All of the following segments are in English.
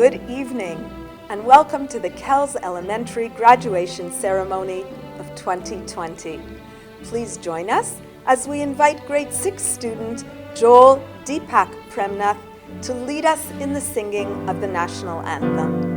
Good evening, and welcome to the Kells Elementary graduation ceremony of 2020. Please join us as we invite grade 6 student Joel Deepak Premnath to lead us in the singing of the national anthem.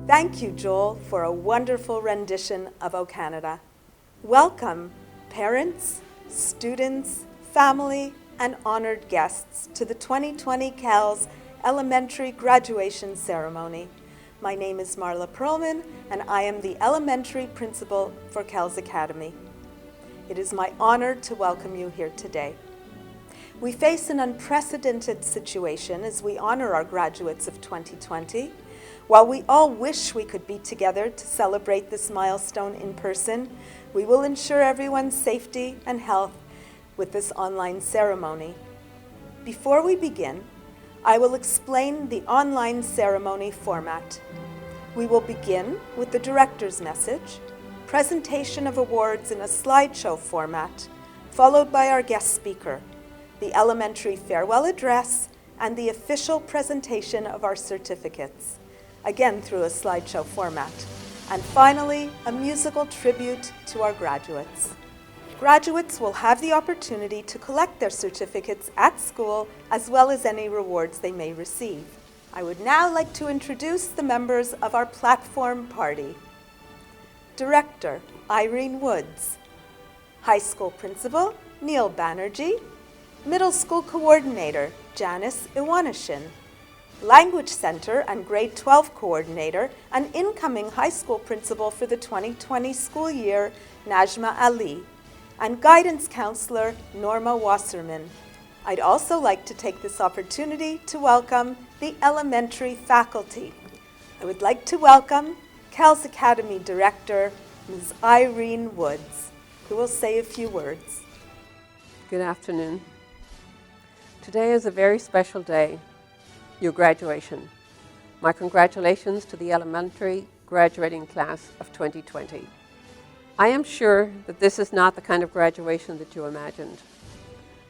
Thank you, Joel, for a wonderful rendition of O Canada. Welcome, parents, students, family, and honored guests to the 2020 Kells Elementary Graduation Ceremony. My name is Ms Perlman, and I am the elementary principal for Kells Academy. It is my honor to welcome you here today. We face an unprecedented situation as we honor our graduates of 2020. While we all wish we could be together to celebrate this milestone in person, we will ensure everyone's safety and health with this online ceremony. Before we begin, I will explain the online ceremony format. We will begin with the director's message, presentation of awards in a slideshow format, followed by our guest speaker, the elementary farewell address, and the official presentation of our certificates, again through a slideshow format. And finally, a musical tribute to our graduates. Graduates will have the opportunity to collect their certificates at school as well as any rewards they may receive. I would now like to introduce the members of our platform party. Director, Irene Woods. High School Principal, Neil Banerjee. Middle School Coordinator, Janice Iwanishin. Language Center and Grade 12 Coordinator and incoming high school principal for the 2020 school year, Najma Ali, and Guidance Counselor, Norma Wasserman. I'd also like to take this opportunity to welcome the elementary faculty. I would like to welcome Kells Academy Director, Ms. Irene Woods, who will say a few words. Good afternoon. Today is a very special day. Your graduation. My congratulations to the elementary graduating class of 2020. I am sure that this is not the kind of graduation that you imagined.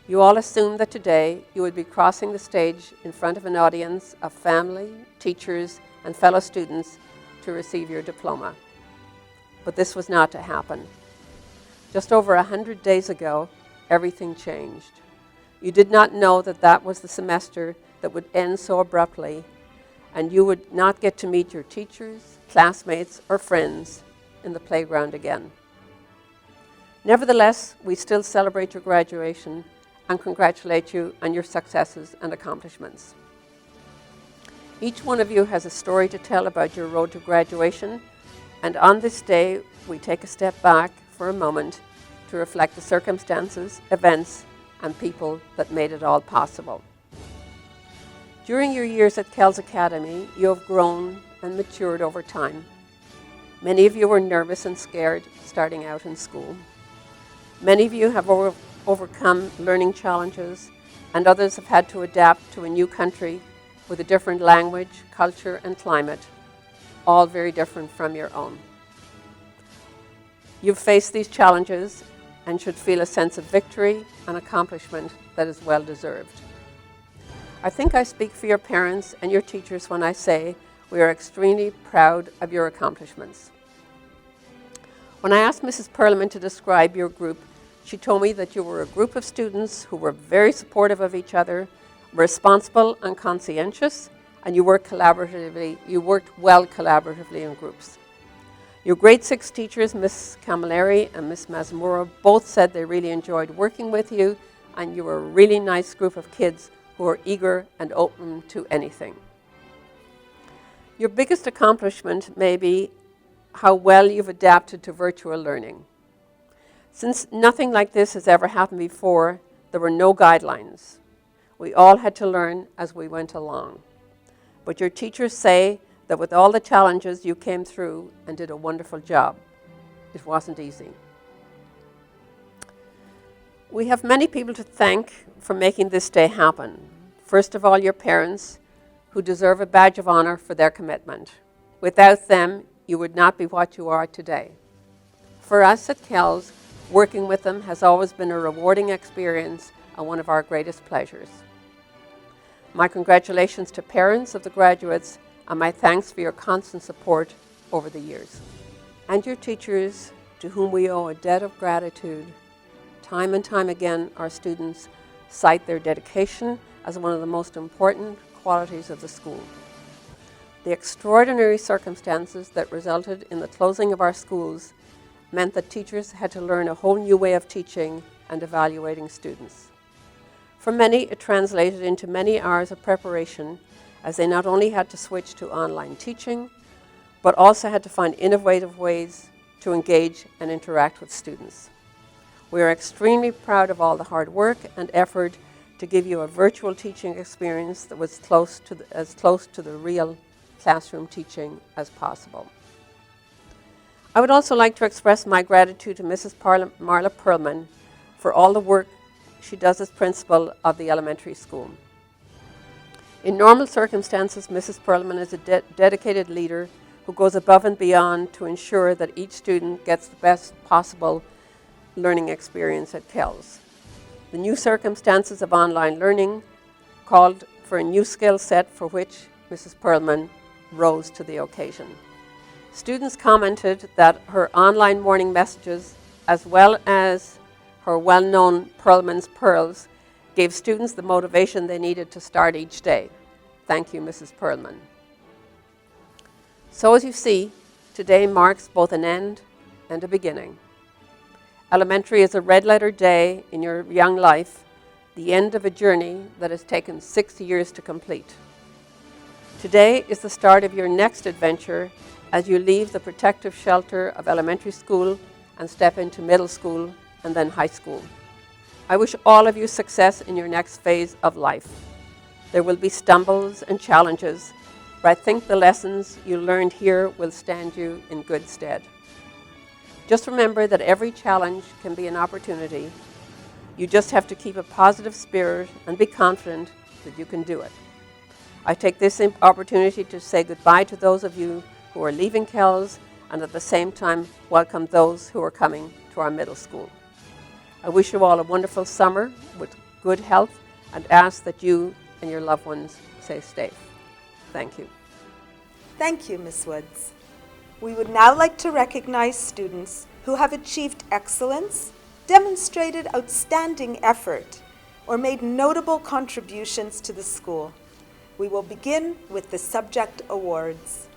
You all assumed that today you would be crossing the stage in front of an audience of family, teachers, and fellow students to receive your diploma. But this was not to happen. Just over 100 days ago, everything changed. You did not know that that was the semester that would end so abruptly, and you would not get to meet your teachers, classmates, or friends in the playground again. Nevertheless, we still celebrate your graduation and congratulate you on your successes and accomplishments. Each one of you has a story to tell about your road to graduation, and on this day, we take a step back for a moment to reflect the circumstances, events, and people that made it all possible. During your years at Kells Academy, you have grown and matured over time. Many of you were nervous and scared starting out in school. Many of you have overcome learning challenges, and others have had to adapt to a new country with a different language, culture, and climate, all very different from your own. You've faced these challenges and should feel a sense of victory and accomplishment that is well deserved. I think I speak for your parents and your teachers when I say We are extremely proud of your accomplishments. When I asked Mrs. Perlman to describe your group, she told me that you were a group of students who were very supportive of each other, responsible and conscientious, and you worked well collaboratively in groups. Your grade 6 teachers, Ms. Camilleri and Ms. Mazamura, both said they really enjoyed working with you, and you were a really nice group of kids who are eager and open to anything. Your biggest accomplishment may be how well you've adapted to virtual learning. Since nothing like this has ever happened before, there were no guidelines. We all had to learn as we went along. But your teachers say that with all the challenges you came through and did a wonderful job. It wasn't easy. We have many people to thank for making this day happen. First of all, your parents, who deserve a badge of honor for their commitment. Without them, you would not be what you are today. For us at Kells, working with them has always been a rewarding experience and one of our greatest pleasures. My congratulations to parents of the graduates and my thanks for your constant support over the years. And your teachers, to whom we owe a debt of gratitude. Time and time again, our students cite their dedication as one of the most important qualities of the school. The extraordinary circumstances that resulted in the closing of our schools meant that teachers had to learn a whole new way of teaching and evaluating students. For many, it translated into many hours of preparation, as they not only had to switch to online teaching, but also had to find innovative ways to engage and interact with students. We are extremely proud of all the hard work and effort to give you a virtual teaching experience that was as close to the real classroom teaching as possible. I would also like to express my gratitude to Mrs. Marla Perlman for all the work she does as principal of the elementary school. In normal circumstances, Mrs. Perlman is a dedicated leader who goes above and beyond to ensure that each student gets the best possible learning experience at Kells. The new circumstances of online learning called for a new skill set for which Mrs. Perlman rose to the occasion. Students commented that her online morning messages, as well as her well-known Perlman's Pearls, gave students the motivation they needed to start each day. Thank you, Mrs. Perlman. So as you see, today marks both an end and a beginning. Elementary is a red-letter day in your young life, the end of a journey that has taken 6 years to complete. Today is the start of your next adventure as you leave the protective shelter of elementary school and step into middle school and then high school. I wish all of you success in your next phase of life. There will be stumbles and challenges, but I think the lessons you learned here will stand you in good stead. Just remember that every challenge can be an opportunity. You just have to keep a positive spirit and be confident that you can do it. I take this opportunity to say goodbye to those of you who are leaving Kells and at the same time welcome those who are coming to our middle school. I wish you all a wonderful summer with good health and ask that you and your loved ones stay safe. Thank you. Thank you, Ms. Woods. We would now like to recognize students who have achieved excellence, demonstrated outstanding effort, or made notable contributions to the school. We will begin with the subject awards.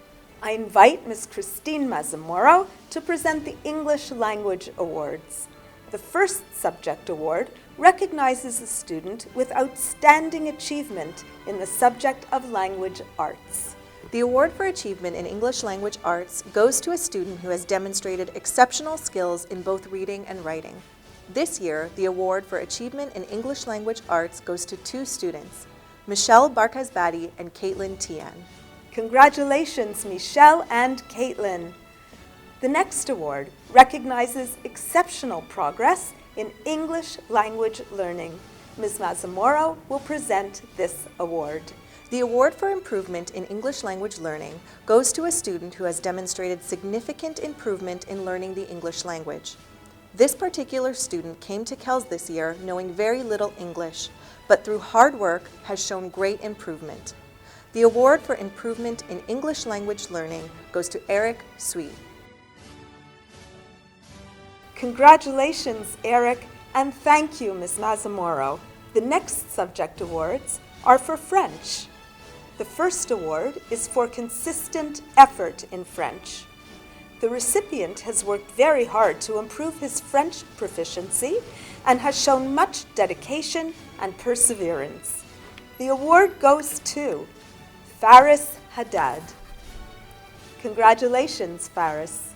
I invite Ms. Christine Mazamoro to present the English Language Awards. The first subject award recognizes a student with outstanding achievement in the subject of language arts. The award for achievement in English language arts goes to a student who has demonstrated exceptional skills in both reading and writing. This year, the award for achievement in English language arts goes to 2 students, Michelle Barkazbadi and Caitlin Tian. Congratulations, Michelle and Caitlin. The next award recognizes exceptional progress in English language learning. Ms. Mazamoro will present this award. The award for improvement in English language learning goes to a student who has demonstrated significant improvement in learning the English language. This particular student came to Kells this year knowing very little English, but through hard work has shown great improvement. The award for improvement in English language learning goes to Eric Sweet. Congratulations, Eric, and thank you, Ms. Mazzamoro. The next subject awards are for French. The first award is for consistent effort in French. The recipient has worked very hard to improve his French proficiency and has shown much dedication and perseverance. The award goes to Faris Haddad. Congratulations, Faris.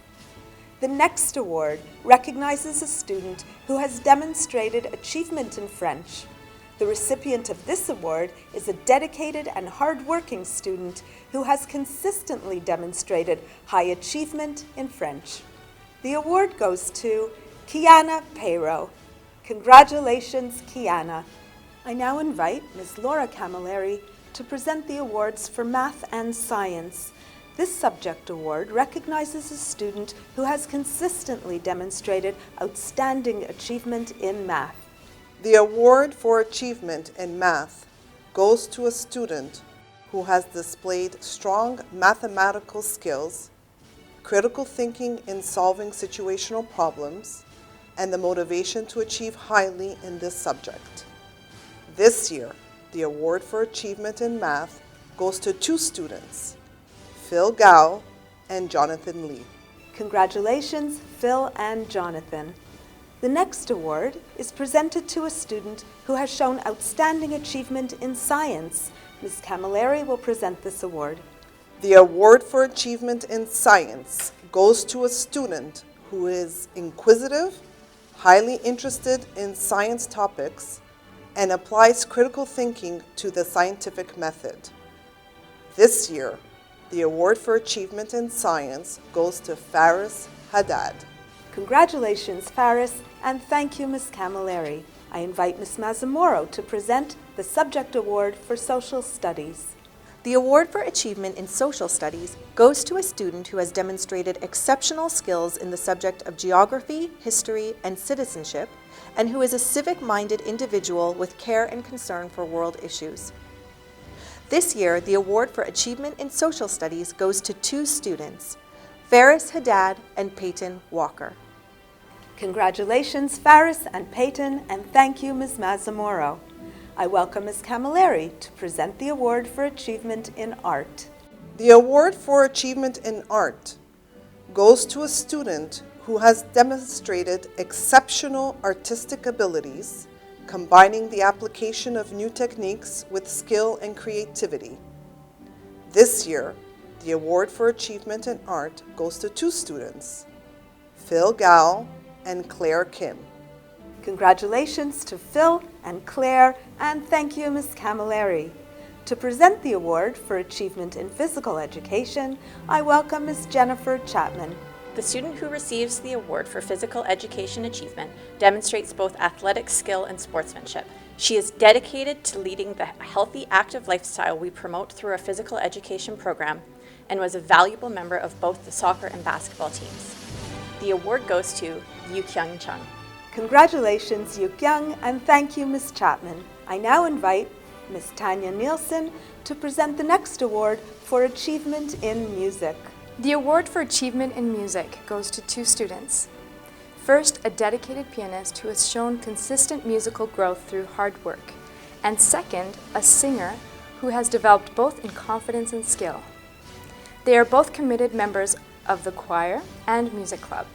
The next award recognizes a student who has demonstrated achievement in French. The recipient of this award is a dedicated and hard-working student who has consistently demonstrated high achievement in French. The award goes to Kiana Peiro. Congratulations, Kiana. I now invite Ms. Laura Camilleri to present the awards for Math and Science. This subject award recognizes a student who has consistently demonstrated outstanding achievement in math. The award for achievement in math goes to a student who has displayed strong mathematical skills, critical thinking in solving situational problems, and the motivation to achieve highly in this subject. This year, the award for achievement in math goes to two students, Phil Gao and Jonathan Lee. Congratulations, Phil and Jonathan. The next award is presented to a student who has shown outstanding achievement in science. Ms. Camilleri will present this award. The award for achievement in science goes to a student who is inquisitive, highly interested in science topics, and applies critical thinking to the scientific method. This year, the award for achievement in science goes to Faris Haddad. Congratulations, Faris, and thank you, Ms. Camilleri. I invite Ms. Mazzamoro to present the subject award for social studies. The award for achievement in social studies goes to a student who has demonstrated exceptional skills in the subject of geography, history, and citizenship, and who is a civic-minded individual with care and concern for world issues. This year, the award for achievement in social studies goes to two students, Faris Haddad and Peyton Walker. Congratulations, Faris and Peyton, and thank you, Ms. Mazzamoro. I welcome Ms. Camilleri to present the award for achievement in art. The award for achievement in art goes to a student who has demonstrated exceptional artistic abilities, combining the application of new techniques with skill and creativity. This year, the award for achievement in art goes to two students, Phil Gao and Claire Kim. Congratulations to Phil and Claire, and thank you, Ms. Camilleri. To present the award for achievement in physical education, I welcome Ms. Jennifer Chapman. The student who receives the award for physical education achievement demonstrates both athletic skill and sportsmanship. She is dedicated to leading the healthy, active lifestyle we promote through our physical education program and was a valuable member of both the soccer and basketball teams. The award goes to Yu Kyung Chung. Congratulations, Yu Kyung, and thank you, Ms. Chapman. I now invite Ms. Tanya Nielsen to present the next award for achievement in music. The award for achievement in music goes to two students. First, a dedicated pianist who has shown consistent musical growth through hard work, and second, a singer who has developed both in confidence and skill. They are both committed members of the choir and music club.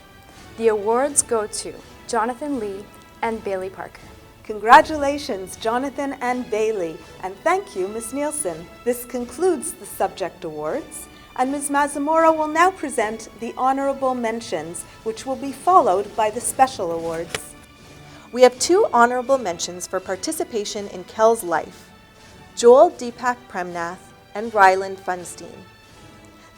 The awards go to Jonathan Lee and Bailey Parker. Congratulations, Jonathan and Bailey, and thank you, Ms. Nielsen. This concludes the subject awards, and Ms. Mazzamoro will now present the honorable mentions, which will be followed by the special awards. We have two honorable mentions for participation in Kells Life, Joel Deepak Premnath and Ryland Funstein.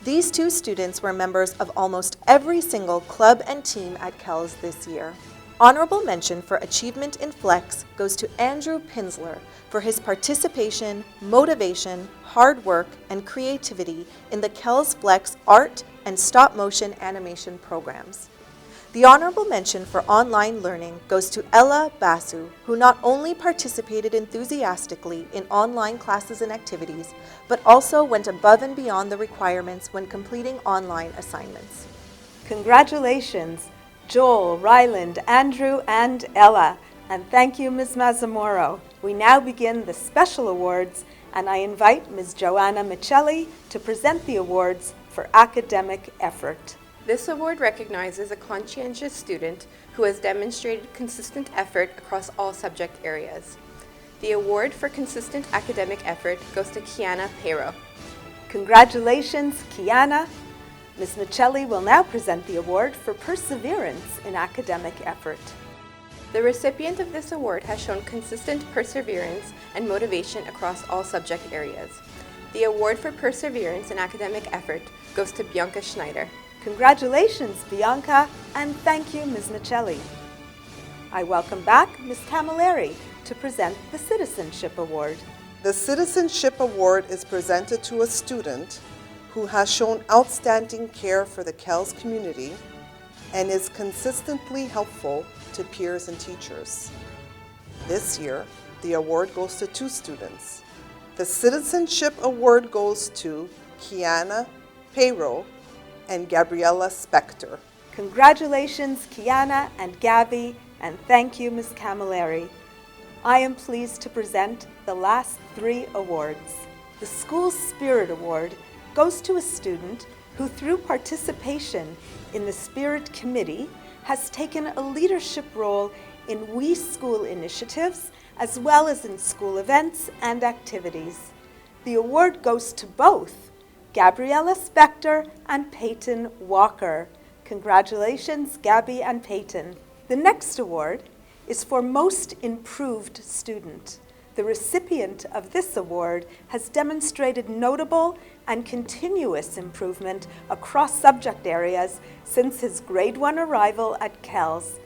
These two students were members of almost every single club and team at Kells this year. Honorable mention for achievement in Flex goes to Andrew Pinsler for his participation, motivation, hard work, and creativity in the Kells Flex art and stop-motion animation programs. The honorable mention for online learning goes to Ella Basu, who not only participated enthusiastically in online classes and activities, but also went above and beyond the requirements when completing online assignments. Congratulations, Joel, Ryland, Andrew, and Ella. And thank you, Ms. Mazzamoro. We now begin the special awards, and I invite Ms. Joanna Michelli to present the awards for academic effort. This award recognizes a conscientious student who has demonstrated consistent effort across all subject areas. The award for consistent academic effort goes to Kiana Pero. Congratulations, Kiana. Ms. Michelli will now present the award for perseverance in academic effort. The recipient of this award has shown consistent perseverance and motivation across all subject areas. The award for perseverance in academic effort goes to Bianca Schneider. Congratulations, Bianca, and thank you, Ms. Michelli. I welcome back Ms. Camilleri to present the Citizenship Award. The Citizenship Award is presented to a student who has shown outstanding care for the Kells community and is consistently helpful to peers and teachers. This year, the award goes to 2 students. The Citizenship Award goes to Kiana Pero and Gabriella Spector. Congratulations, Kiana and Gabby, and thank you, Ms. Camilleri. I am pleased to present the last 3 awards. The School Spirit Award goes to a student who, through participation in the Spirit Committee, has taken a leadership role in We School initiatives, as well as in school events and activities. The award goes to both Gabriella Spector and Peyton Walker. Congratulations, Gabby and Peyton. The next award is for Most Improved Student. The recipient of this award has demonstrated notable and continuous improvement across subject areas since his grade 1 arrival at Kells.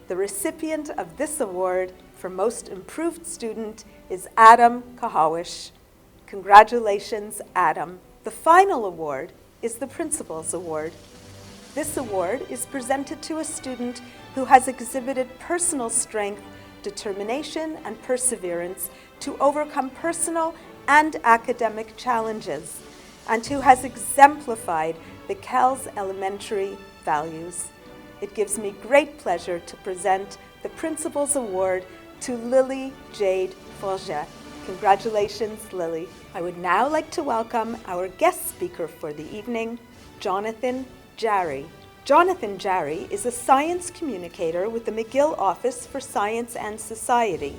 The recipient of this award for Most Improved Student is Adam Kahawish. Congratulations, Adam. The final award is the Principal's Award. This award is presented to a student who has exhibited personal strength, determination, and perseverance to overcome personal and academic challenges, and who has exemplified the Kells Elementary values. It gives me great pleasure to present the Principal's Award to Lily Jade Forget. Congratulations, Lily. I would now like to welcome our guest speaker for the evening, Jonathan Jarry. Jonathan Jarry is a science communicator with the McGill Office for Science and Society,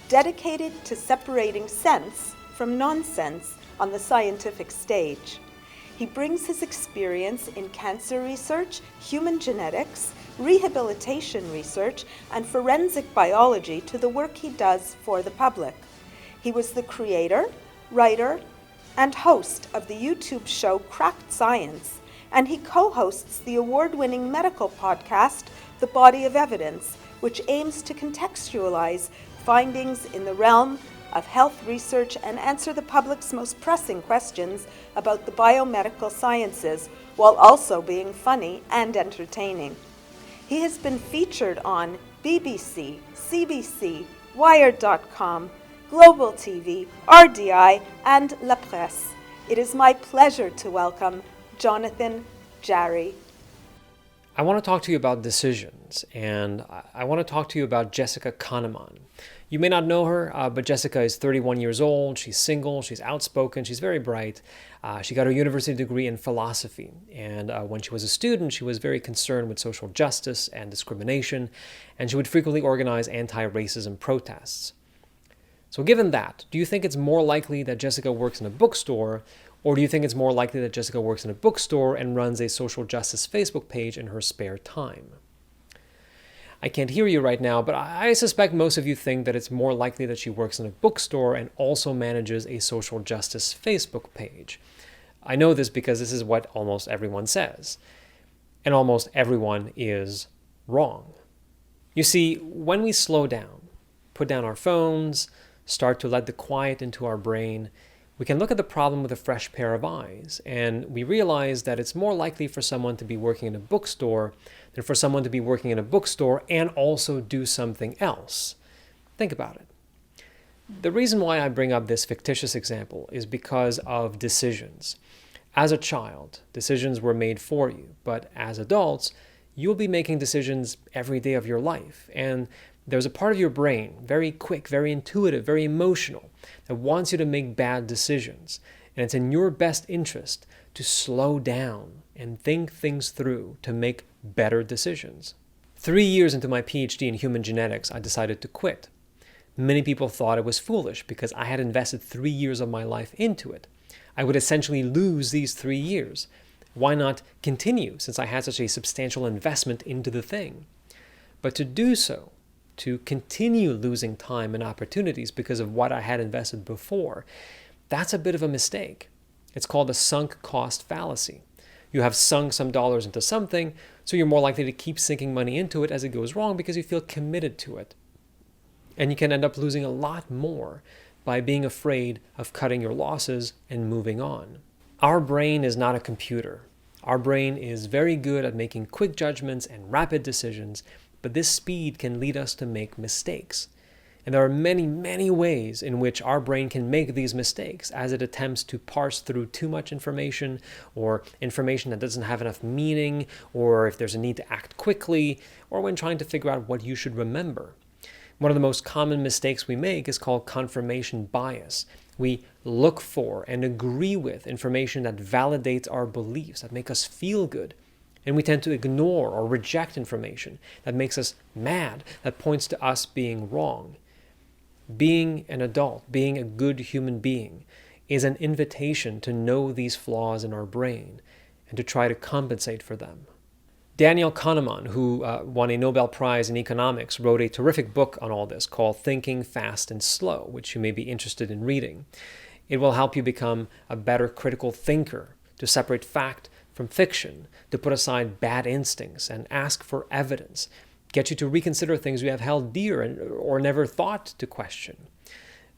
dedicated to separating sense from nonsense on the scientific stage. He brings his experience in cancer research, human genetics, rehabilitation research, and forensic biology to the work he does for the public. He was the creator, writer, and host of the YouTube show Cracked Science, and he co-hosts the award-winning medical podcast, The Body of Evidence, which aims to contextualize findings in the realm of health research and answer the public's most pressing questions about the biomedical sciences, while also being funny and entertaining. He has been featured on BBC, CBC, Wired.com, Global TV, RDI, and La Presse. It is my pleasure to welcome Jonathan Jarry. I want to talk to you about decisions, and I want to talk to you about Jessica Kahneman. You may not know her, but Jessica is 31 years old. She's single, she's outspoken, she's very bright. She got her university degree in philosophy, and when she was a student, she was very concerned with social justice and discrimination, and she would frequently organize anti-racism protests. So given that, do you think it's more likely that Jessica works in a bookstore, or do you think it's more likely that Jessica works in a bookstore and runs a social justice Facebook page in her spare time? I can't hear you right now, but I suspect most of you think that it's more likely that she works in a bookstore and also manages a social justice Facebook page. I know this because this is what almost everyone says. And almost everyone is wrong. You see, when we slow down, put down our phones, start to let the quiet into our brain, we can look at the problem with a fresh pair of eyes, and we realize that it's more likely for someone to be working in a bookstore than for someone to be working in a bookstore and also do something else. Think about it. The reason why I bring up this fictitious example is because of decisions. As a child, decisions were made for you, but as adults, you'll be making decisions every day of your life. And there's a part of your brain, very quick, very intuitive, very emotional, that wants you to make bad decisions. And it's in your best interest to slow down and think things through to make better decisions. 3 years into my PhD in human genetics, I decided to quit. Many people thought it was foolish because I had invested 3 years of my life into it. I would essentially lose these 3 years. Why not continue since I had such a substantial investment into the thing? But to do so, to continue losing time and opportunities because of what I had invested before, that's a bit of a mistake. It's called a sunk cost fallacy. You have sunk some dollars into something, so you're more likely to keep sinking money into it as it goes wrong because you feel committed to it. And you can end up losing a lot more by being afraid of cutting your losses and moving on. Our brain is not a computer. Our brain is very good at making quick judgments and rapid decisions, but this speed can lead us to make mistakes. And there are many, many ways in which our brain can make these mistakes as it attempts to parse through too much information or information that doesn't have enough meaning, or if there's a need to act quickly, or when trying to figure out what you should remember. One of the most common mistakes we make is called confirmation bias. We look for and agree with information that validates our beliefs, that make us feel good. And we tend to ignore or reject information that makes us mad, that points to us being wrong. Being an adult, being a good human being, is an invitation to know these flaws in our brain and to try to compensate for them. Daniel Kahneman, who won a Nobel Prize in economics, wrote a terrific book on all this called Thinking Fast and Slow, which you may be interested in reading. It will help you become a better critical thinker, to separate fact from fiction, to put aside bad instincts and ask for evidence, get you to reconsider things you have held dear or never thought to question.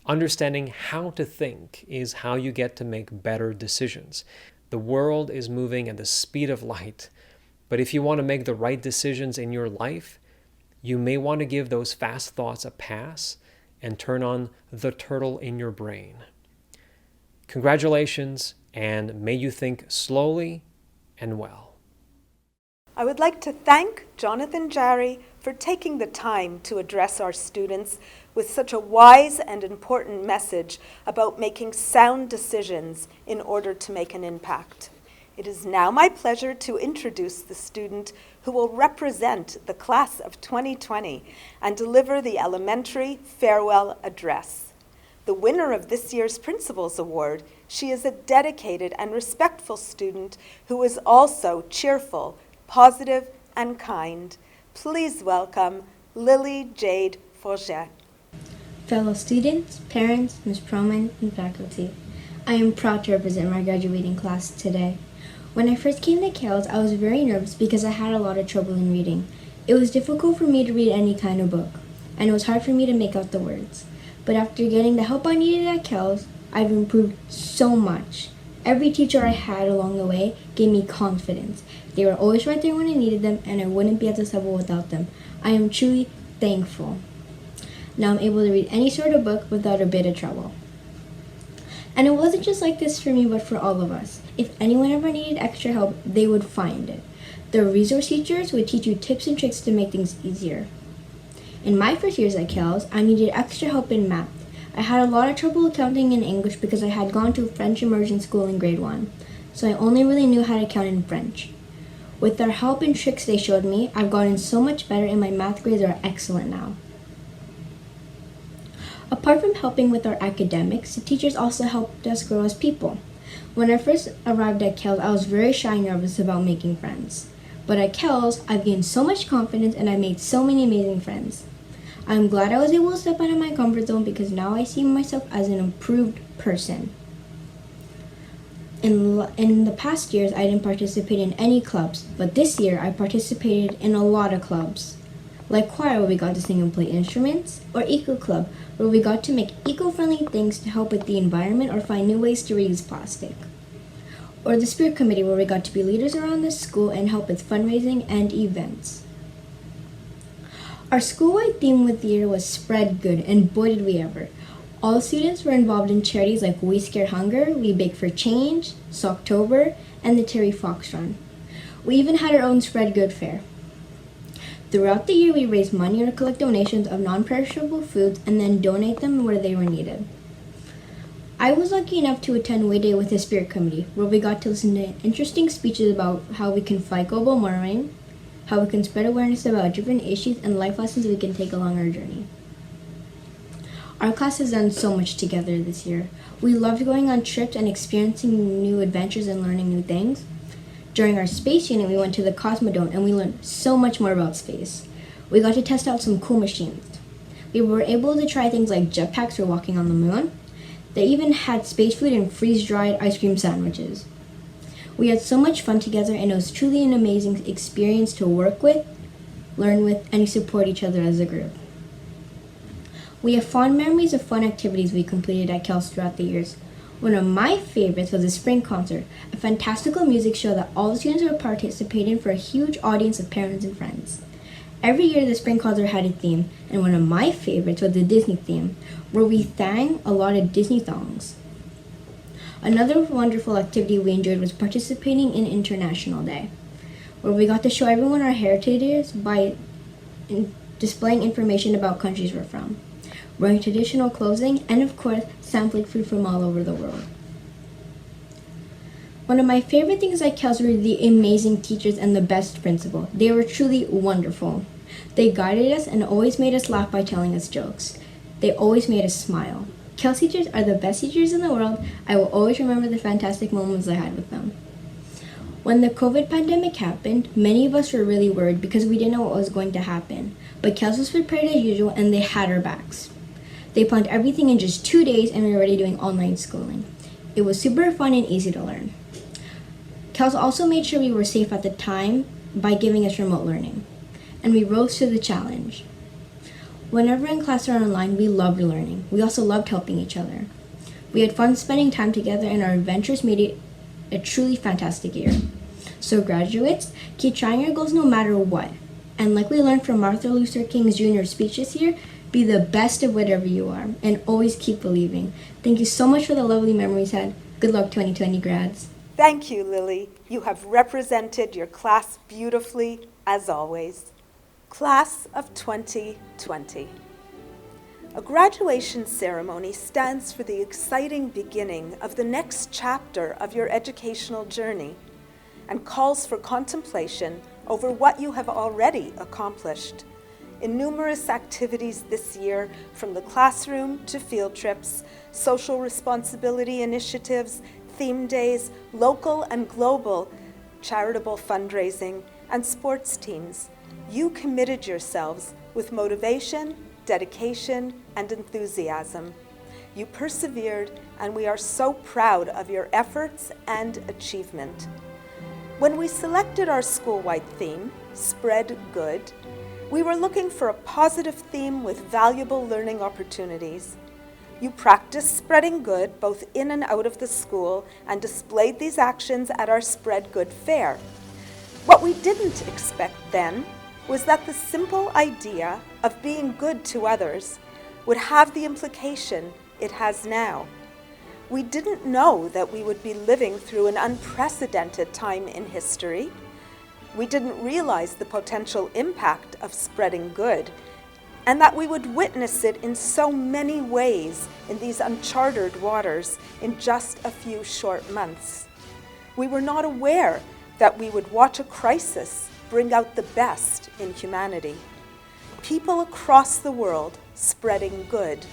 Understanding how to think is how you get to make better decisions. The world is moving at the speed of light, but if you want to make the right decisions in your life, you may want to give those fast thoughts a pass and turn on the turtle in your brain. Congratulations, and may you think slowly and well. I would like to thank Jonathan Jarry for taking the time to address our students with such a wise and important message about making sound decisions in order to make an impact. It is now my pleasure to introduce the student who will represent the class of 2020 and deliver the elementary farewell address. The winner of this year's Principals Award, she is a dedicated and respectful student who is also cheerful, positive, and kind. Please welcome Lily Jade Forget. Fellow students, parents, Ms Perlman, and faculty, I am proud to represent my graduating class today. When I first came to Kells, I was very nervous because I had a lot of trouble in reading. It was difficult for me to read any kind of book, and it was hard for me to make out the words. But after getting the help I needed at Kells, I've improved so much. Every teacher I had along the way gave me confidence. They were always right there when I needed them, and I wouldn't be at this level without them. I am truly thankful. Now I'm able to read any sort of book without a bit of trouble. And it wasn't just like this for me, but for all of us. If anyone ever needed extra help, they would find it. The resource teachers would teach you tips and tricks to make things easier. In my first years at Kells, I needed extra help in math. I had a lot of trouble counting in English because I had gone to French immersion school in grade 1, so I only really knew how to count in French. With their help and tricks they showed me, I've gotten so much better and my math grades are excellent now. Apart from helping with our academics, the teachers also helped us grow as people. When I first arrived at Kells, I was very shy and nervous about making friends. But at Kells, I've gained so much confidence and I made so many amazing friends. I'm glad I was able to step out of my comfort zone because now I see myself as an improved person. In the past years, I didn't participate in any clubs, but this year I participated in a lot of clubs. like choir where we got to sing and play instruments, or Eco Club where we got to make eco-friendly things to help with the environment or find new ways to reuse plastic. Or the Spirit Committee where we got to be leaders around the school and help with fundraising and events. Our school-wide theme with the year was Spread Good, and boy did we ever. All students were involved in charities like We Scare Hunger, We Bake for Change, Socktober, and the Terry Fox Run. We even had our own Spread Good fair. Throughout the year, we raised money or collect donations of non-perishable foods and then donate them where they were needed. I was lucky enough to attend Way Day with the Spirit Committee, where we got to listen to interesting speeches about how we can fight global warming, how we can spread awareness about different issues, and life lessons we can take along our journey. Our class has done so much together this year. We loved going on trips and experiencing new adventures and learning new things. During our space unit, we went to the Cosmodome and we learned so much more about space. We got to test out some cool machines. We were able to try things like jetpacks for walking on the moon. They even had space food and freeze-dried ice cream sandwiches. We had so much fun together, and it was truly an amazing experience to work with, learn with, and support each other as a group. We have fond memories of fun activities we completed at Kells throughout the years. One of my favorites was the Spring Concert, a fantastical music show that all the students were participating in for a huge audience of parents and friends. Every year the Spring Concert had a theme, and one of my favorites was the Disney theme, where we sang a lot of Disney songs. Another wonderful activity we enjoyed was participating in International Day, where we got to show everyone our heritages by displaying information about countries we're from, wearing traditional clothing, and of course, sampling food from all over the world. One of my favorite things at Kells were the amazing teachers and the best principal. They were truly wonderful. They guided us and always made us laugh by telling us jokes. They always made us smile. Kells teachers are the best teachers in the world. I will always remember the fantastic moments I had with them. When the COVID pandemic happened, many of us were really worried because we didn't know what was going to happen. But Kells was prepared as usual, and they had our backs. They planned everything in just 2 days, and we were already doing online schooling. It was super fun and easy to learn. Kells also made sure we were safe at the time by giving us remote learning, and we rose to the challenge. Whenever in class or online, we loved learning. We also loved helping each other. We had fun spending time together, and our adventures made it a truly fantastic year. So graduates, keep trying your goals no matter what. And like we learned from Martin Luther King Jr.'s speech this year, be the best of whatever you are, and always keep believing. Thank you so much for the lovely memories had. Good luck, 2020 grads. Thank you, Lily. You have represented your class beautifully, as always. Class of 2020. A graduation ceremony stands for the exciting beginning of the next chapter of your educational journey and calls for contemplation over what you have already accomplished in numerous activities this year, from the classroom to field trips, social responsibility initiatives, theme days, local and global charitable fundraising, and sports teams. You committed yourselves with motivation, dedication, and enthusiasm. You persevered, and we are so proud of your efforts and achievement. When we selected our school-wide theme, Spread Good, we were looking for a positive theme with valuable learning opportunities. You practiced spreading good both in and out of the school and displayed these actions at our Spread Good fair. What we didn't expect then was that the simple idea of being good to others would have the implication it has now. We didn't know that we would be living through an unprecedented time in history. We didn't realize the potential impact of spreading good, and that we would witness it in so many ways in these uncharted waters in just a few short months. We were not aware that we would watch a crisis bring out the best in humanity. People across the world spreading good.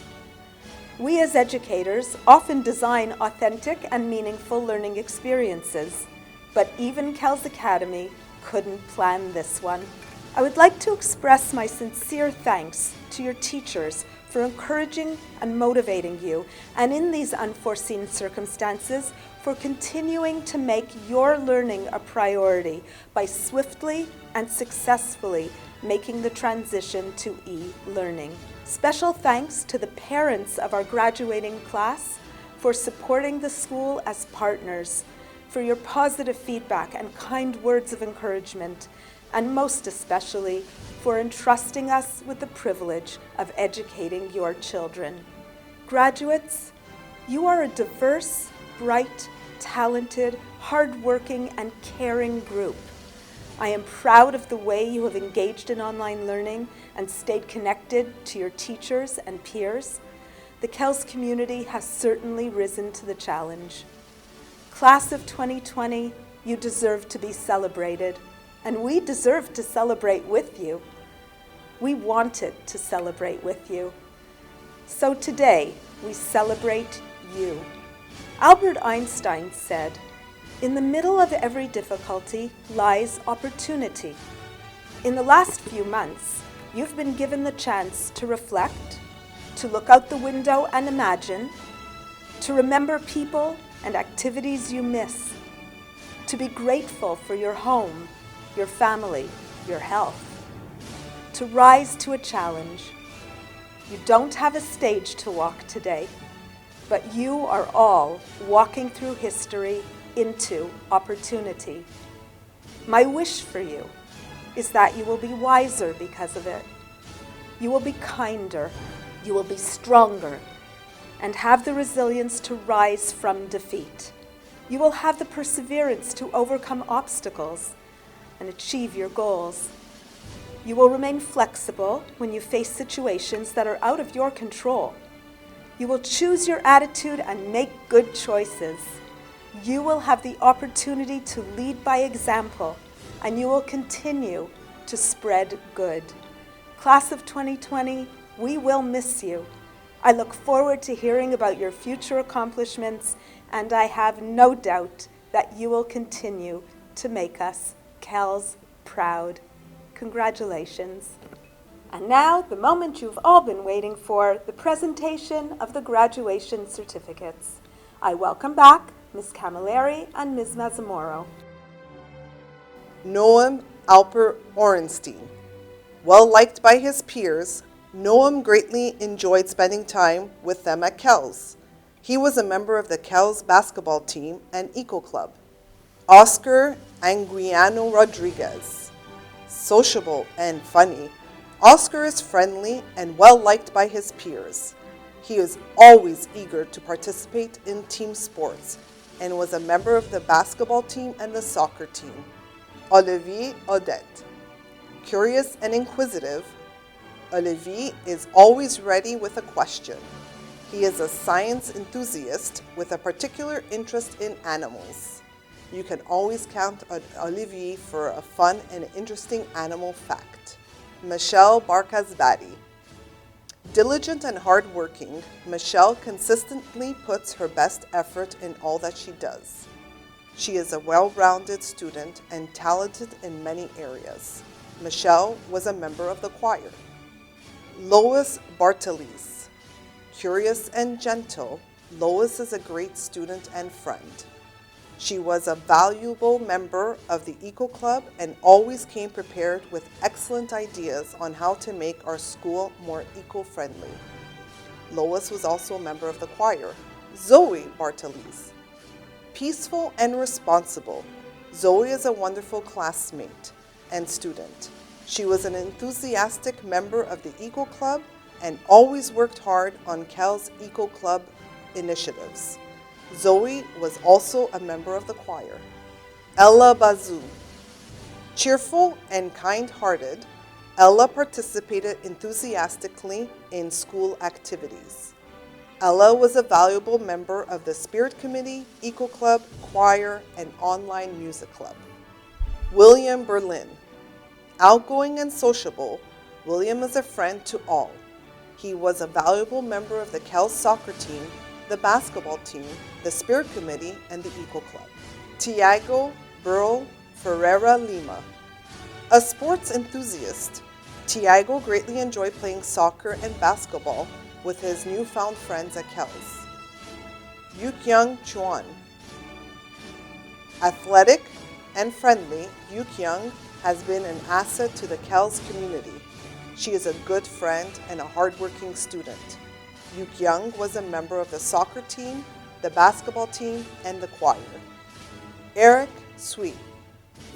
We as educators often design authentic and meaningful learning experiences, but even Kells Academy couldn't plan this one. I would like to express my sincere thanks to your teachers for encouraging and motivating you, and in these unforeseen circumstances, for continuing to make your learning a priority by swiftly and successfully making the transition to e-learning. Special thanks to the parents of our graduating class for supporting the school as partners, for your positive feedback and kind words of encouragement, and most especially for entrusting us with the privilege of educating your children. Graduates, you are a diverse, bright, talented, hardworking, and caring group. I am proud of the way you have engaged in online learning and stayed connected to your teachers and peers. The Kells community has certainly risen to the challenge. Class of 2020, you deserve to be celebrated, and we deserve to celebrate with you. We wanted to celebrate with you. So today, we celebrate you. Albert Einstein said, "In the middle of every difficulty lies opportunity." In the last few months, you've been given the chance to reflect, to look out the window and imagine, to remember people and activities you miss, to be grateful for your home, your family, your health, to rise to a challenge. You don't have a stage to walk today, but you are all walking through history into opportunity. My wish for you is that you will be wiser because of it. You will be kinder, you will be stronger, and have the resilience to rise from defeat. You will have the perseverance to overcome obstacles and achieve your goals. You will remain flexible when you face situations that are out of your control. You will choose your attitude and make good choices. You will have the opportunity to lead by example, and you will continue to spread good. Class of 2020, we will miss you. I look forward to hearing about your future accomplishments, and I have no doubt that you will continue to make us Kells proud. Congratulations. And now, the moment you've all been waiting for, the presentation of the graduation certificates. I welcome back Ms. Camilleri and Ms. Mazzamoro. Noam Alper Orenstein. Well liked by his peers, Noam greatly enjoyed spending time with them at Kells. He was a member of the Kells basketball team and Eco Club. Oscar Anguiano Rodriguez. Sociable and funny, Oscar is friendly and well liked by his peers. He is always eager to participate in team sports and was a member of the basketball team and the soccer team. Olivier Odette. Curious and inquisitive, Olivier is always ready with a question. He is a science enthusiast with a particular interest in animals. You can always count on Olivier for a fun and interesting animal fact. Michelle Barkazbadi. Diligent and hardworking, Michelle consistently puts her best effort in all that she does. She is a well-rounded student and talented in many areas. Michelle was a member of the choir. Lois Bartelis. Curious and gentle, Lois is a great student and friend. She was a valuable member of the Eco Club and always came prepared with excellent ideas on how to make our school more eco-friendly. Lois was also a member of the choir. Zoe Bartelis. Peaceful and responsible, Zoe is a wonderful classmate and student. She was an enthusiastic member of the Eco Club and always worked hard on Kells Eco Club initiatives. Zoe was also a member of the choir. Ella Bazou. Cheerful and kind-hearted, Ella participated enthusiastically in school activities. Ella was a valuable member of the Spirit Committee, Eco Club, choir, and online music club. William Berlin. Outgoing and sociable, William is a friend to all. He was a valuable member of the Kells soccer team, the basketball team, the Spirit Committee, and the Eco Club. Tiago Burl Ferreira Lima. A sports enthusiast, Tiago greatly enjoyed playing soccer and basketball with his newfound friends at Kells. Yukyung Chuan. Athletic and friendly, Yukyung has been an asset to the Kells community. She is a good friend and a hardworking student. Yuk Young was a member of the soccer team, the basketball team, and the choir. Eric, sweet.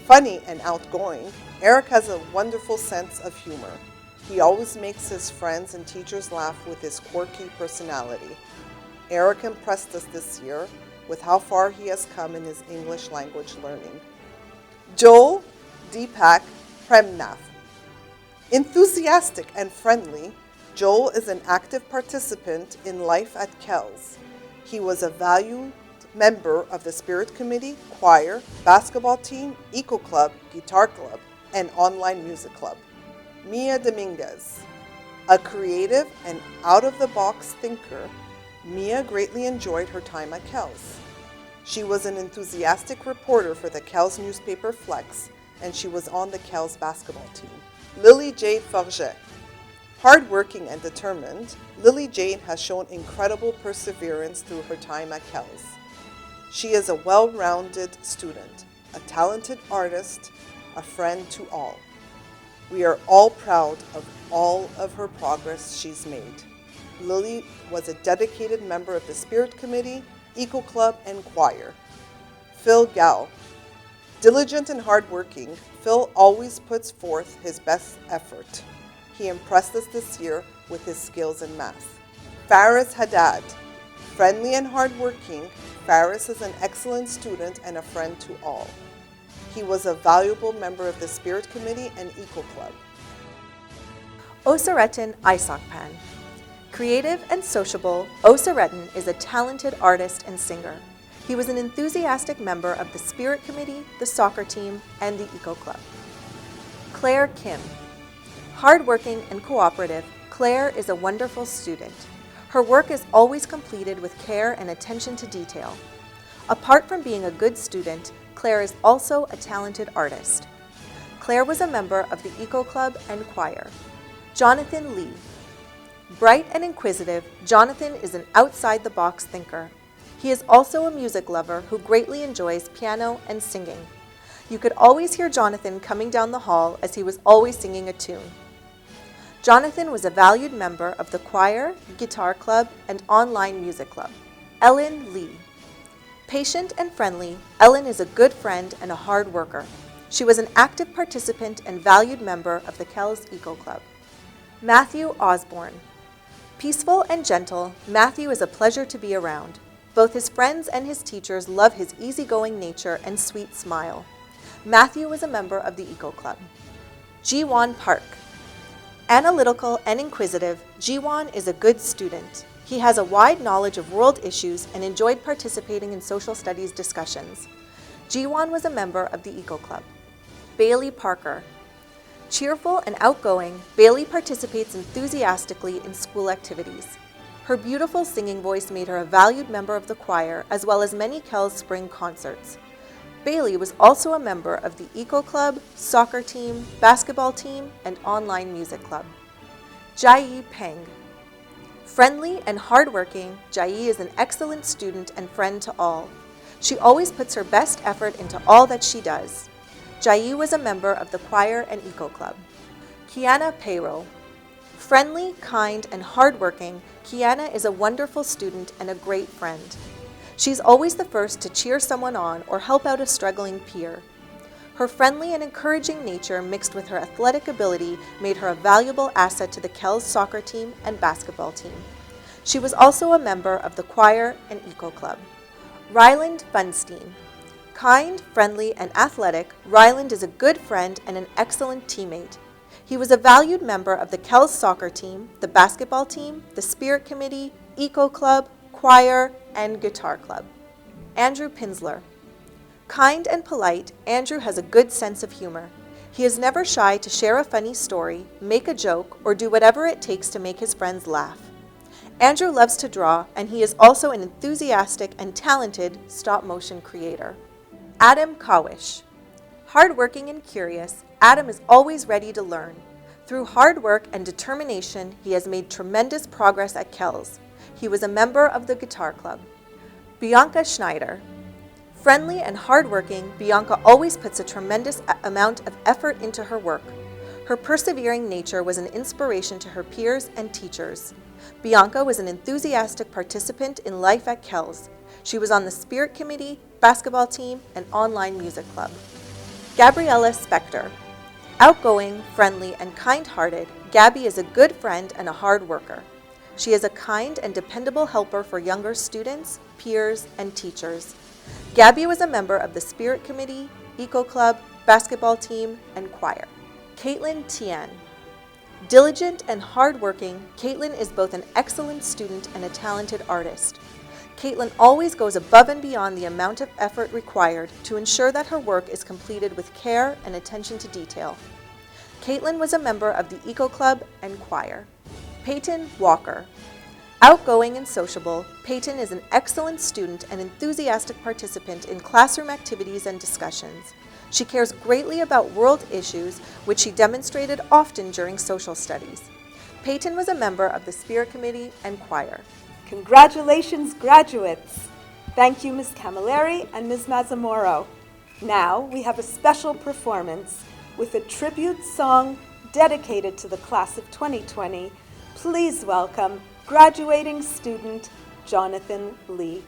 Funny and outgoing, Eric has a wonderful sense of humor. He always makes his friends and teachers laugh with his quirky personality. Eric impressed us this year with how far he has come in his English language learning. Joel Deepak Premnath. Enthusiastic and friendly, Joel is an active participant in life at Kells. He was a valued member of the Spirit Committee, choir, basketball team, Eco Club, guitar club, and online music club. Mia Dominguez. A creative and out-of-the-box thinker, Mia greatly enjoyed her time at Kells. She was an enthusiastic reporter for the Kells newspaper Flex, and she was on the Kells basketball team. Lily Jade Forget. Hardworking and determined, Lily Jade has shown incredible perseverance through her time at Kells. She is a well-rounded student, a talented artist, a friend to all. We are all proud of all of her progress she's made. Lily was a dedicated member of the Spirit Committee, Eco Club, and choir. Phil Gao. Diligent and hardworking, Phil always puts forth his best effort. He impressed us this year with his skills in math. Faris Haddad. Friendly and hardworking, Faris is an excellent student and a friend to all. He was a valuable member of the Spirit Committee and Eco Club. Osaretan Isokpan. Creative and sociable, Osaretan is a talented artist and singer. He was an enthusiastic member of the Spirit Committee, the soccer team, and the Eco Club. Claire Kim. Hardworking and cooperative, Claire is a wonderful student. Her work is always completed with care and attention to detail. Apart from being a good student, Claire is also a talented artist. Claire was a member of the Eco Club and choir. Jonathan Lee. Bright and inquisitive, Jonathan is an outside-the-box thinker. He is also a music lover who greatly enjoys piano and singing. You could always hear Jonathan coming down the hall as he was always singing a tune. Jonathan was a valued member of the choir, guitar club, and online music club. Ellen Lee. Patient and friendly, Ellen is a good friend and a hard worker. She was an active participant and valued member of the Kells Eco Club. Matthew Osborne. Peaceful and gentle, Matthew is a pleasure to be around. Both his friends and his teachers love his easygoing nature and sweet smile. Matthew was a member of the Eco Club. Jiwon Park. Analytical and inquisitive, Jiwon is a good student. He has a wide knowledge of world issues and enjoyed participating in social studies discussions. Jiwon was a member of the Eco Club. Bailey Parker. Cheerful and outgoing, Bailey participates enthusiastically in school activities. Her beautiful singing voice made her a valued member of the choir, as well as many Kells spring concerts. Bailey was also a member of the Eco Club, soccer team, basketball team, and online music club. Jai Peng. Friendly and hardworking, Jai is an excellent student and friend to all. She always puts her best effort into all that she does. Jai was a member of the choir and Eco Club. Kiana Payro. Friendly, kind, and hardworking, Kiana is a wonderful student and a great friend. She's always the first to cheer someone on or help out a struggling peer. Her friendly and encouraging nature mixed with her athletic ability made her a valuable asset to the Kells soccer team and basketball team. She was also a member of the choir and Eco Club. Ryland Funstein. Kind, friendly, and athletic, Ryland is a good friend and an excellent teammate. He was a valued member of the Kells soccer team, the basketball team, the Spirit Committee, Eco Club, choir, and guitar club. Andrew Pinsler. Kind and polite, Andrew has a good sense of humor. He is never shy to share a funny story, make a joke, or do whatever it takes to make his friends laugh. Andrew loves to draw, and he is also an enthusiastic and talented stop-motion creator. Adam Kawish. Hardworking and curious, Adam is always ready to learn. Through hard work and determination, he has made tremendous progress at Kells. He was a member of the guitar club. Bianca Schneider. Friendly and hardworking, Bianca always puts a tremendous amount of effort into her work. Her persevering nature was an inspiration to her peers and teachers. Bianca was an enthusiastic participant in life at Kells. She was on the Spirit Committee, basketball team, and online music club. Gabriella Spector. Outgoing, friendly, and kind-hearted, Gabby is a good friend and a hard worker. She is a kind and dependable helper for younger students, peers, and teachers. Gabby was a member of the Spirit Committee, Eco Club, basketball team, and choir. Caitlin Tien. Diligent and hardworking, Caitlin is both an excellent student and a talented artist. Caitlin always goes above and beyond the amount of effort required to ensure that her work is completed with care and attention to detail. Caitlin was a member of the Eco Club and choir. Peyton Walker. Outgoing and sociable, Peyton is an excellent student and enthusiastic participant in classroom activities and discussions. She cares greatly about world issues, which she demonstrated often during social studies. Peyton was a member of the Spirit Committee and choir. Congratulations, graduates! Thank you, Ms. Camilleri and Ms. Mazzamoro. Now we have a special performance with a tribute song dedicated to the class of 2020. Please welcome graduating student Jonathan Lee.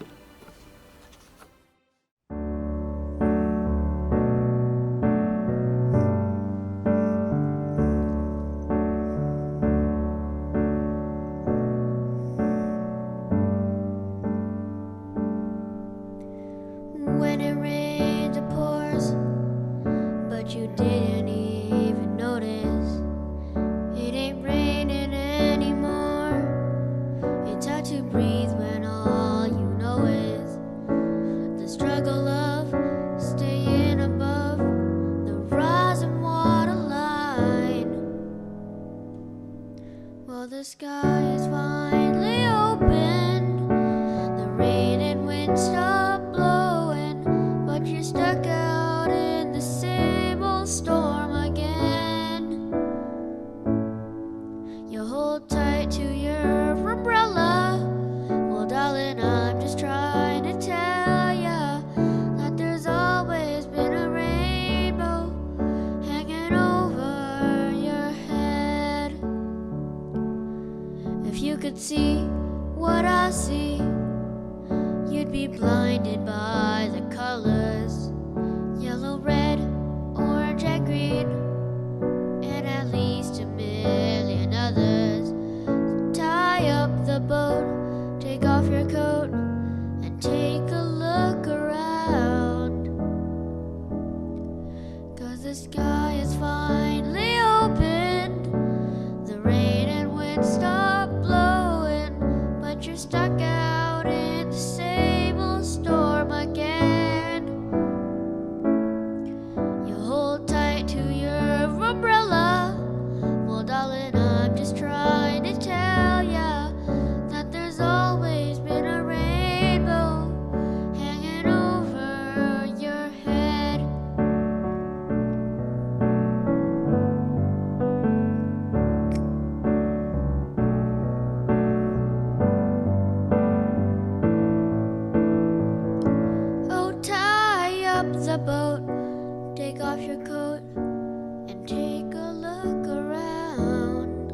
When it rains, it pours, but you didn't even notice. It ain't raining anymore. It's hard to breathe when all you know is the struggle of staying above the rising water line. Well, the sky is finally open. The rain and wind stop blowing, but you're stuck out in the same old storm again. You hold tight to your umbrella. Well, darling, I'm just trying to tell ya that there's always been a rainbow hanging over your head. If you could see what I see, you'd be blinded by the colors, yellow, red, orange, and green, and at least a million others. So tie up the boat, take off your coat, and take a look around. 'Cause the sky is finally opened. The rain and wind stop blowing, but you're stuck out in the same old storm again. You hold tight to your umbrella. Well, darling, I'm just trying to tell ya that there's always been a rainbow hanging over your head. Oh, tie up the boat, take off your coat, and take a look around.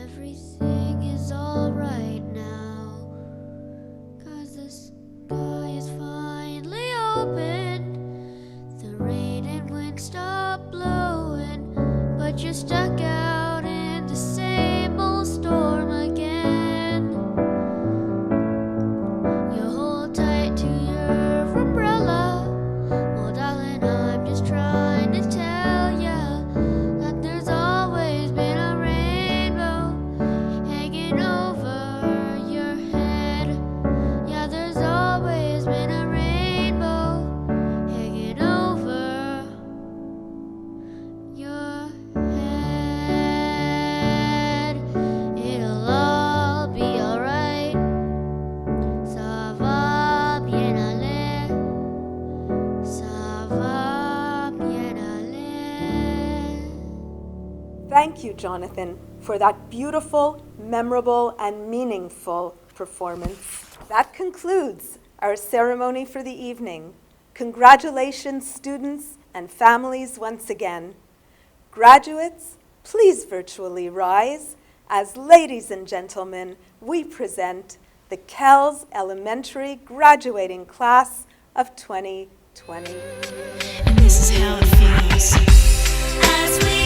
Everything is alright now, 'cause the sky is finally opened. The rain and wind stop blowing, but you're stuck out in the same old storm again. You hold tight to your umbrella. Well, darling, I'm just trying to tell ya that there's always been a rainbow hanging over your head. Yeah, there's always been a rainbow hanging over your head. It'll all be alright. Ça va bien aller. Ça va bien aller. Thank you, Jonathan, for that beautiful, memorable, and meaningful performance. That concludes our ceremony for the evening. Congratulations, students and families, once again. Graduates, please virtually rise as, ladies and gentlemen, we present the Kells Elementary graduating class of 2020. And this is how it feels as we